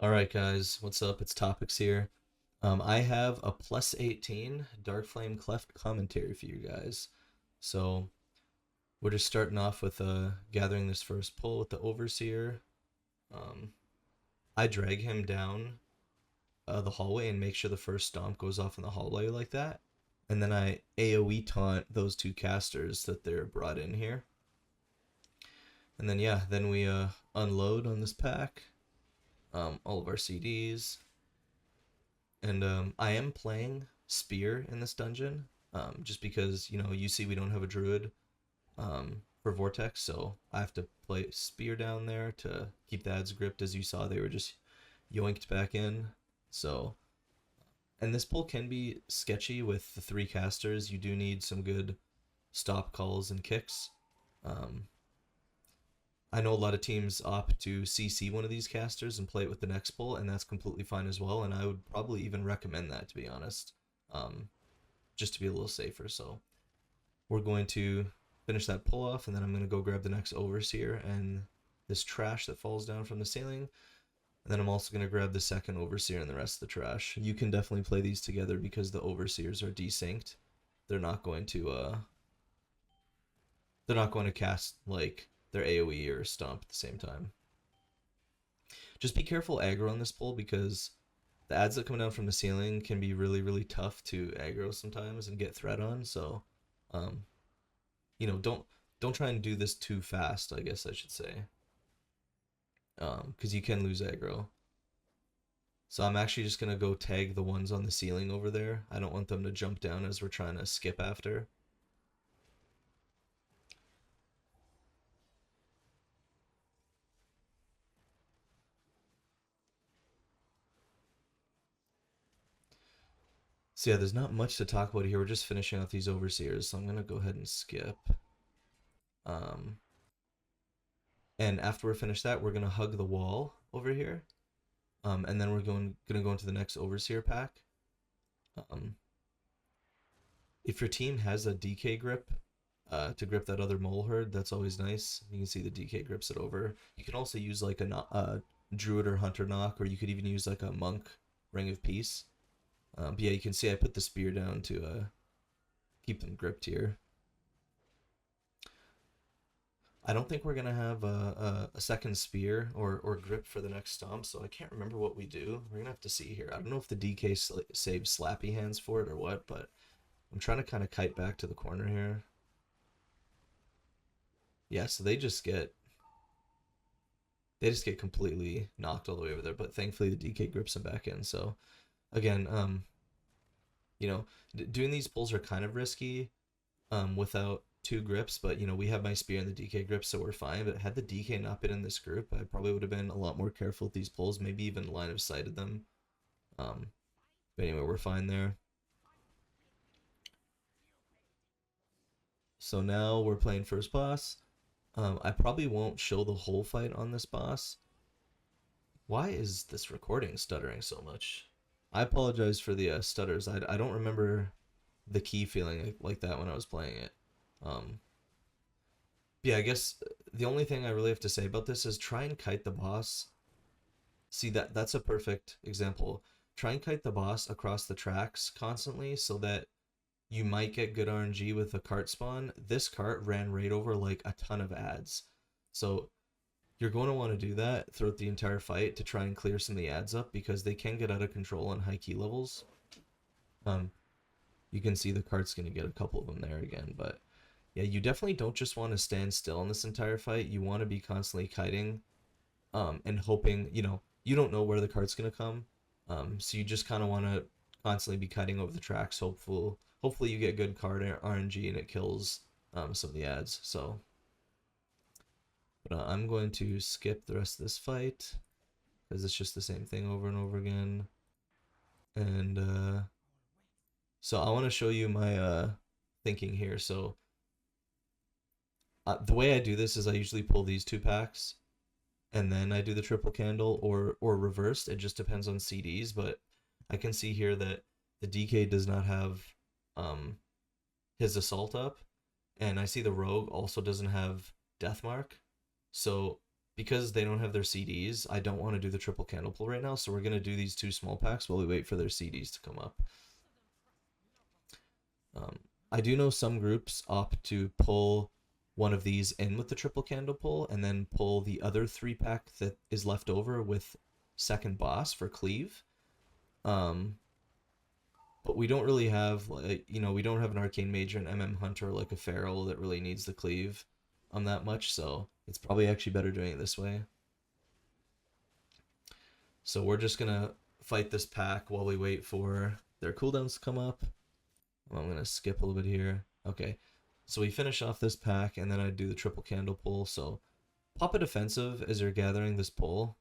Alright guys, what's up? It's Topics here. I have a plus 18 Darkflame Cleft commentary for you guys. So we're just starting off with gathering this first pull with the Overseer. Um, I drag him down the hallway and make sure the first stomp goes off in the hallway like that. And then I AoE taunt those two casters that they're brought in here. And then yeah, then we unload on this pack, all of our CDs. And I am playing Spear in this dungeon, just because, you see we don't have a druid for Vortex, so I have to play Spear down there to keep the ads gripped. As you saw, they were just yoinked back in. So, and this pull can be sketchy with the three casters. You do need some good stop calls and kicks. Um, I know a lot of teams opt to CC one of these casters and play it with the next pull, and that's completely fine as well. And I would probably even recommend that, to be honest, um, just to be a little safer. So we're going to finish that pull off, and then I'm going to go grab the next Overseer and this trash that falls down from the ceiling. And then I'm also going to grab the second Overseer and the rest of the trash. You can definitely play these together because the Overseers are desynced. They're not going to cast like their AoE or stomp at the same time. Just be careful aggro on this pull because the ads that come down from the ceiling can be really, really tough to aggro sometimes and get threat on. So, um, don't try and do this too fast, I guess I should say, because you can lose aggro. So I'm actually just gonna go tag the ones on the ceiling over there. I don't want them to jump down as we're trying to skip after. So yeah, there's not much to talk about here. We're just finishing out these overseers, so I'm gonna go ahead and skip. Um, and after we're finished that, we're gonna hug the wall over here. And then we're gonna go into the next overseer pack. Um, if your team has a DK grip, to grip that other mole herd, that's always nice. You can see the DK grips it over. You can also use like a druid or hunter knock, or you could even use like a monk ring of peace. But yeah, you can see I put the spear down to keep them gripped here. I don't think we're gonna have a second spear or grip for the next stomp, so I can't remember what we do. We're gonna have to see here. I don't know if the DK saves slappy hands for it or what, but I'm trying to kind of kite back to the corner here. Yeah, so they just get completely knocked all the way over there, but thankfully the DK grips them back in. So again, you know, doing these pulls are kind of risky without two grips, but we have my spear and the DK grips, so we're fine. But had the DK not been in this group, I probably would have been a lot more careful with these pulls, maybe even line of sighted them. Um, but anyway, we're fine there. So now we're playing first boss. I probably won't show the whole fight on this boss. Why is this recording stuttering so much? I apologize for the stutters. I don't remember the key feeling like that when I was playing it. Um, yeah, I guess the only thing I really have to say about this is try and kite the boss. See, that's a perfect example. Try and kite the boss across the tracks constantly so that you might get good RNG with a cart spawn. This cart ran right over like a ton of ads. So you're going to want to do that throughout the entire fight to try and clear some of the ads up because they can get out of control on high key levels. Um, you can see the cart's going to get a couple of them there again, but yeah, you definitely don't just want to stand still in this entire fight. You want to be constantly kiting, and hoping, you don't know where the cart's going to come. So you just kind of want to constantly be kiting over the tracks. Hopefully you get good card RNG and it kills some of the ads. So, but I'm going to skip the rest of this fight because it's just the same thing over and over again. And so I want to show you my thinking here. So the way I do this is I usually pull these two packs and then I do the triple candle or reversed. It just depends on CDs, but I can see here that the DK does not have um, his assault up, and I see the rogue also doesn't have death mark. So because they don't have their CDs, I don't want to do the triple candle pull right now, so we're going to do these 2 small packs while we wait for their CDs to come up. I do know some groups opt to pull one of these in with the triple candle pull and then pull the other 3-pack that is left over with second boss for cleave. But we don't really have, like, we don't have an arcane mage or an MM hunter like a feral that really needs the cleave that much, so it's probably actually better doing it this way. So we're just gonna fight this pack while we wait for their cooldowns to come up. I'm gonna skip a little bit here. Okay, so we finish off this pack, and then I do the triple candle pull. So pop a defensive as you're gathering this pull.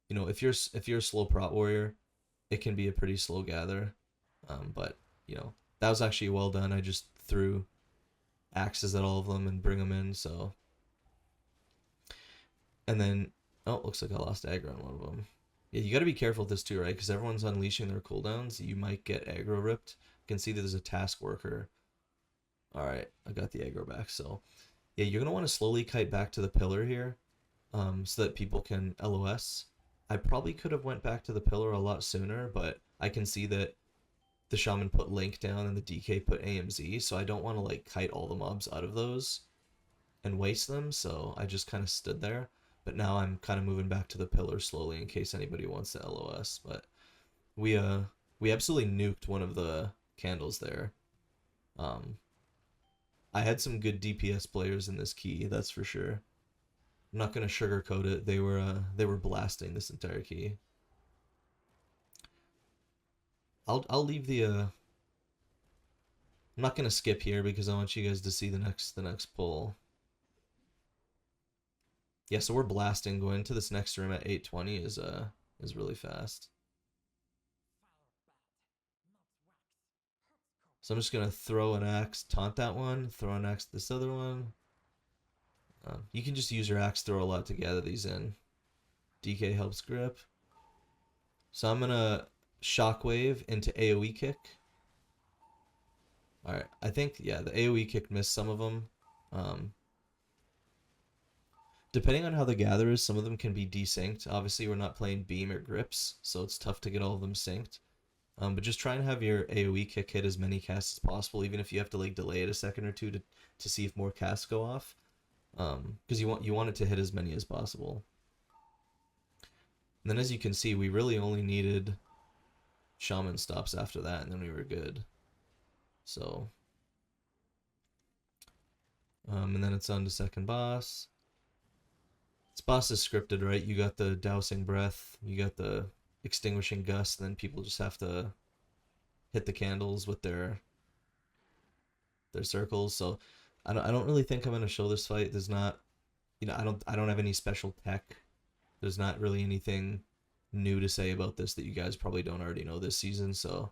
If you're a slow prot warrior, it can be a pretty slow gather. But that was actually well done. I just threw axes at all of them and bring them in. So, and then looks like I lost aggro on one of them. Yeah, you got to be careful with this too, right? Because everyone's unleashing their cooldowns. You might get aggro ripped. You can see that there's a task worker. All right, I got the aggro back. So, yeah, you're gonna want to slowly kite back to the pillar here, so that people can LOS. I probably could have went back to the pillar a lot sooner, but I can see that the shaman put Link down and the DK put AMZ, so I don't want to like kite all the mobs out of those and waste them, so I just kind of stood there. But now I'm kind of moving back to the pillar slowly in case anybody wants to LOS. But we absolutely nuked one of the candles there. I had some good DPS players in this key, that's for sure. I'm not gonna sugarcoat it. They were blasting this entire key. I'll leave the I'm not gonna skip here because I want you guys to see the next pull. Yeah, so we're blasting. Going to this next room at 820 is really fast. So I'm just gonna throw an axe, taunt that one, throw an axe to this other one. You can just use your axe throw a lot to gather these in. DK helps grip. So I'm gonna shockwave into AoE kick. Alright, I think, yeah, the AoE kick missed some of them. Depending on how the gather is, some of them can be desynced. Obviously, we're not playing beam or grips, so it's tough to get all of them synced. But just try and have your AoE kick hit as many casts as possible, even if you have to like delay it a second or two to see if more casts go off. Because you want it to hit as many as possible. And then as you can see, we really only needed shaman stops after that, and then we were good. So, and then it's on to second boss. This boss is scripted, right? You got the dousing breath, you got the extinguishing gust, and then people just have to hit the candles with their circles. So I don't really think I'm gonna show this fight. There's not, I don't have any special tech. There's not really anything new to say about this that you guys probably don't already know this season, so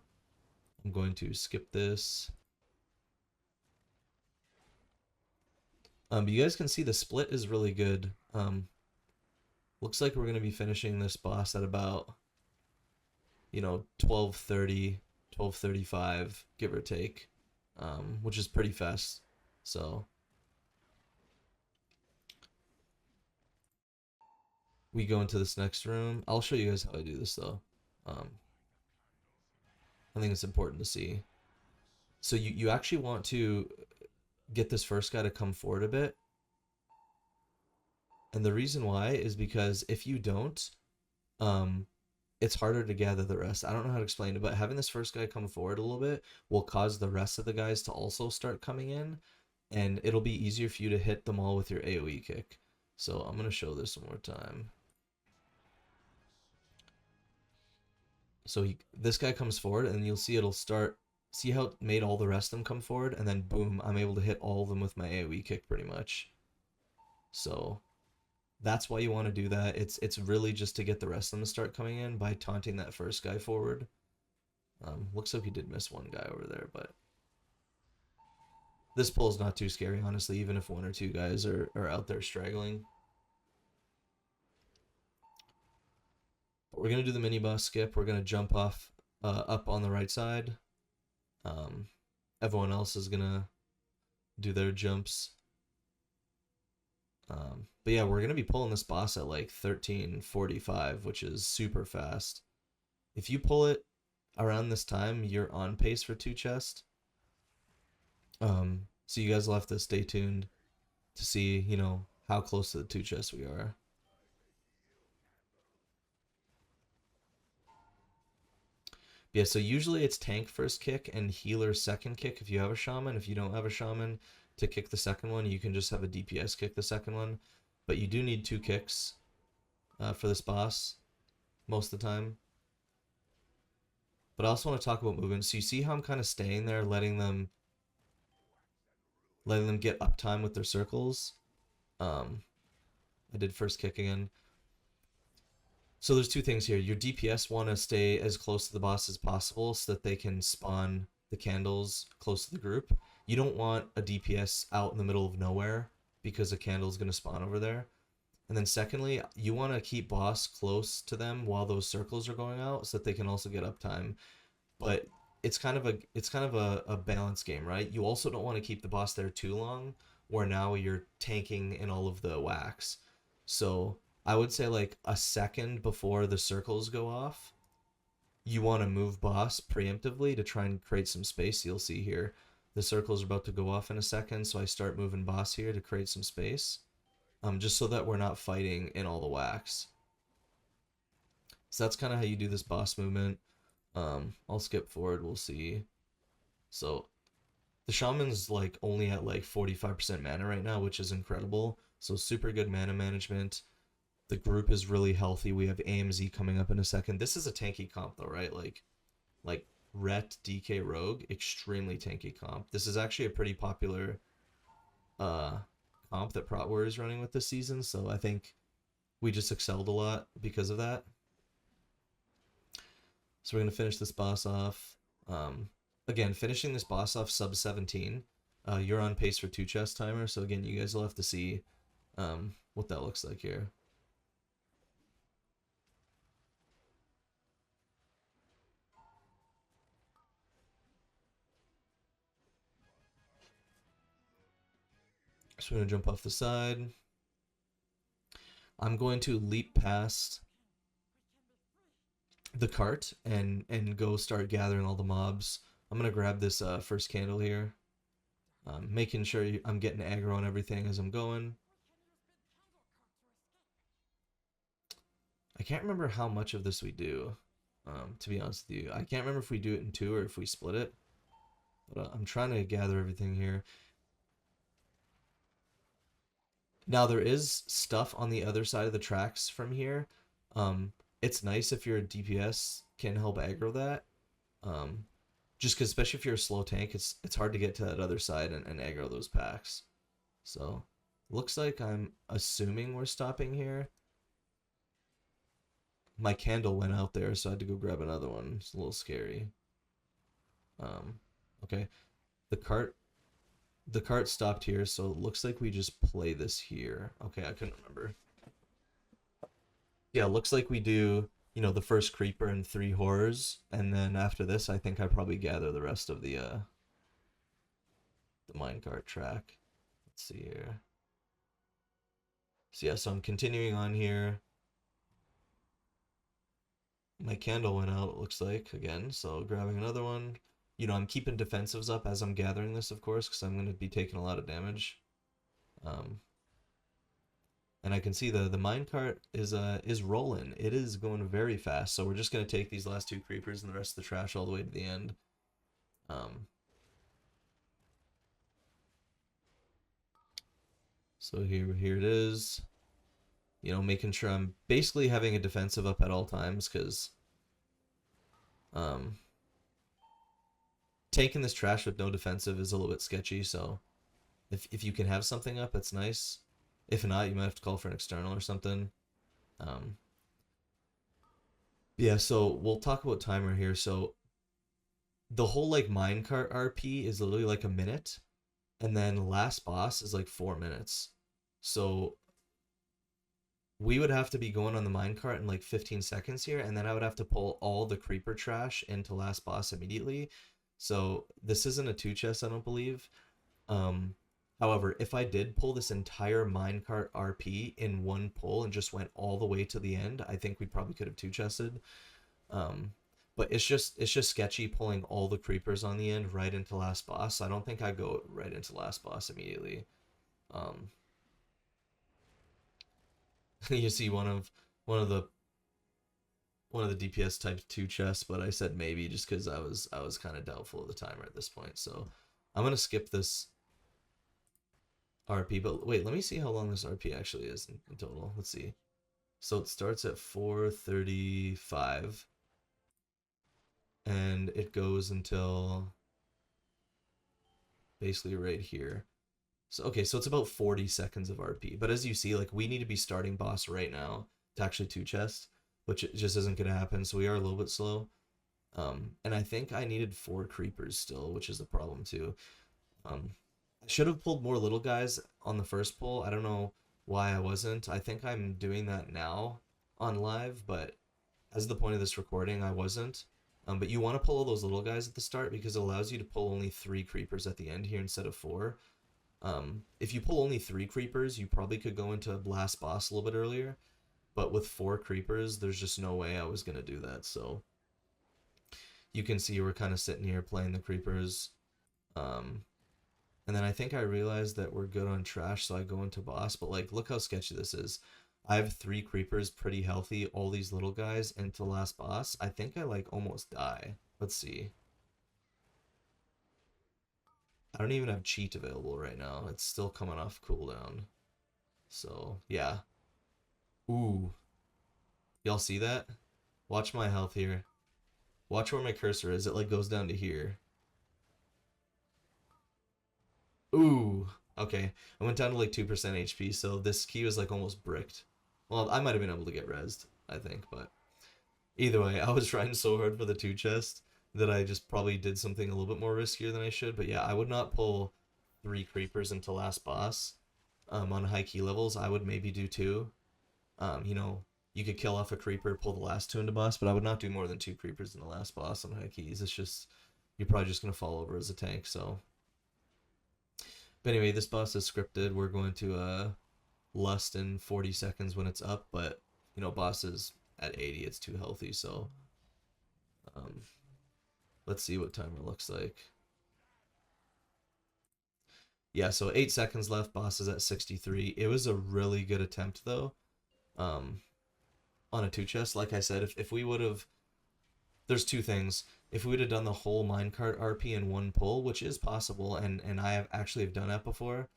I'm going to skip this. You guys can see the split is really good. Looks like we're going to be finishing this boss at about, 12:30, 12:35, give or take, which is pretty fast. So we go into this next room. I'll show you guys how I do this though. I think it's important to see. So you actually want to get this first guy to come forward a bit. And the reason why is because if you don't, it's harder to gather the rest. I don't know how to explain it, but having this first guy come forward a little bit will cause the rest of the guys to also start coming in, and it'll be easier for you to hit them all with your AoE kick. So I'm going to show this one more time. So this guy comes forward, and you'll see it'll start. See how it made all the rest of them come forward, and then boom, I'm able to hit all of them with my AoE kick pretty much. So that's why you want to do that. It's really just to get the rest of them to start coming in by taunting that first guy forward. Looks like he did miss one guy over there, but this pull is not too scary, honestly, even if one or two guys are out there straggling. But we're going to do the mini boss skip. We're going to jump off up on the right side. Everyone else is going to do their jumps But yeah, we're gonna be pulling this boss at like 13:45, which is super fast. If you pull it around this time, you're on pace for 2 chests. So you guys will have to stay tuned to see, how close to the 2 chests we are. Yeah, so usually it's tank first kick and healer second kick if you have a shaman. If you don't have a shaman to kick the second one, you can just have a DPS kick the second one. But you do need 2 kicks for this boss most of the time. But I also want to talk about movement. So you see how I'm kind of staying there, letting them get uptime with their circles. I did first kick again. So there's 2 things here. Your DPS want to stay as close to the boss as possible so that they can spawn the candles close to the group. You don't want a DPS out in the middle of nowhere because a candle is going to spawn over there. And then secondly, you want to keep boss close to them while those circles are going out so that they can also get uptime. But it's kind of a balance game, right? You also don't want to keep the boss there too long where now you're tanking in all of the whacks. So I would say like a second before the circles go off, you want to move boss preemptively to try and create some space. You'll see here the circles are about to go off in a second, so I start moving boss here to create some space, just so that we're not fighting in all the whacks. So that's kind of how you do this boss movement. I'll skip forward, we'll see. So the shaman's like only at like 45% mana right now, which is incredible. So super good mana management. The group is really healthy. We have AMZ coming up in a second. This is a tanky comp though, right? Like Ret, DK, Rogue, extremely tanky comp. This is actually a pretty popular comp that Prot is running with this season, so I think we just excelled a lot because of that. So we're going to finish this boss off. Again, finishing this boss off sub 17. You're on pace for 2 chest timer, so again, you guys will have to see what that looks like here. So we're going to jump off the side. I'm going to leap past the cart and go start gathering all the mobs. I'm going to grab this first candle here. Making sure I'm getting aggro on everything as I'm going. I can't remember how much of this we do, to be honest with you. I can't remember if we do it in 2 or if we split it. But I'm trying to gather everything here. Now there is stuff on the other side of the tracks from here. It's nice if your DPS can help aggro that. Just because, especially if you're a slow tank, it's hard to get to that other side and aggro those packs. So, looks like I'm assuming we're stopping here. My candle went out there, so I had to go grab another one. It's a little scary. Okay. The cart stopped here, so it looks like we just play this here. Okay, I couldn't remember. Yeah, looks like we do, the first creeper and 3 horrors, and then after this, I think I probably gather the rest of the minecart track. Let's see here. So yeah, so I'm continuing on here. My candle went out, it looks like, again, so grabbing another one. I'm keeping defensives up as I'm gathering this, of course, because I'm going to be taking a lot of damage. And I can see the minecart is rolling. It is going very fast, so we're just going to take these last 2 creepers and the rest of the trash all the way to the end. So here it is. Making sure I'm basically having a defensive up at all times, because taking this trash with no defensive is a little bit sketchy, so if you can have something up, that's nice. If not, you might have to call for an external or something. Yeah, so we'll talk about timer here. So the whole like minecart RP is literally like a minute, and then last boss is like 4 minutes. So we would have to be going on the minecart in like 15 seconds here, and then I would have to pull all the creeper trash into last boss immediately. So this isn't a 2 chest, I don't believe. However, if I did pull this entire minecart RP in one pull and just went all the way to the end, I think we probably could have two-chested. Um, but it's just sketchy pulling all the creepers on the end right into last boss. I don't think I go right into last boss immediately. Um, you see one of the DPS type 2 chests, but I said maybe just because I was kind of doubtful of the timer at this point. So I'm gonna skip this RP. But wait, let me see how long this RP actually is in total. Let's see. So it starts at 4:35, and it goes until basically right here. So okay, so it's about 40 seconds of RP. But as you see, like we need to be starting boss right now to actually two chest, which it just isn't gonna happen. So we are a little bit slow. And I think I needed 4 creepers still, which is the problem too. I should have pulled more little guys on the first pull. I don't know why I wasn't. I think I'm doing that now on live, but as the point of this recording, I wasn't. But you want to pull all those little guys at the start because it allows you to pull only 3 creepers at the end here instead of 4. If you pull only 3 creepers, you probably could go into last boss a little bit earlier. But with 4 creepers, there's just no way I was going to do that. So you can see we're kind of sitting here playing the creepers. And then I think I realized that we're good on trash, so I go into boss. But like, look how sketchy this is. I have 3 creepers pretty healthy, all these little guys into last boss. I think I like almost die. Let's see. I don't even have cheat available right now. It's still coming off cooldown. So, yeah. Ooh. Y'all see that? Watch my health here. Watch where my cursor is. It like goes down to here. Ooh. Okay. I went down to like 2% HP, so this key was like almost bricked. Well, I might have been able to get rezzed, I think, but either way, I was trying so hard for the 2 chest that I just probably did something a little bit more riskier than I should. But yeah, I would not pull 3 creepers into last boss on high key levels. I would maybe do 2. You know, you could kill off a creeper, pull the last 2 into boss, but I would not do more than 2 creepers in the last boss on high keys. It's just, you're probably just going to fall over as a tank, so. But anyway, this boss is scripted. We're going to lust in 40 seconds when it's up, but you know, boss is at 80, it's too healthy, so let's see what timer looks like. Yeah, so 8 seconds left, boss is at 63. It was a really good attempt though, on a 2 chest. Like I said, if we would have, there's 2 things. If we would have done the whole minecart RP in one pull, which is possible, and I have actually done that before,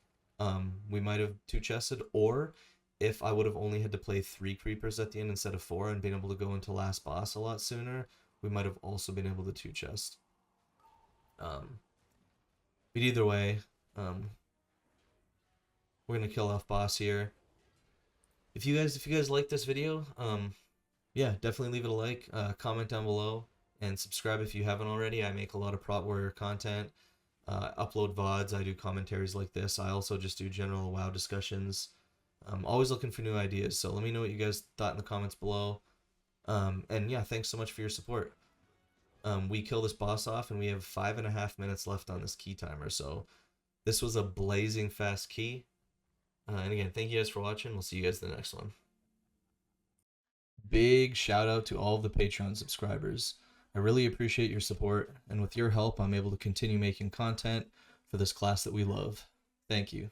we might have 2 chested. Or if I would have only had to play 3 creepers at the end instead of 4 and been able to go into last boss a lot sooner, we might have also been able to 2 chest. But either way, we're gonna kill off boss here. If you guys like this video, yeah, definitely leave it a like, comment down below, and subscribe if you haven't already. I make a lot of Prot Warrior content, upload VODs, I do commentaries like this. I also just do general WoW discussions. I'm always looking for new ideas, so let me know what you guys thought in the comments below. And yeah, thanks so much for your support. We kill this boss off, and we have 5.5 minutes left on this key timer, so this was a blazing fast key. And again, thank you guys for watching. We'll see you guys in the next one. Big shout out to all of the Patreon subscribers. I really appreciate your support, and with your help, I'm able to continue making content for this class that we love. Thank you.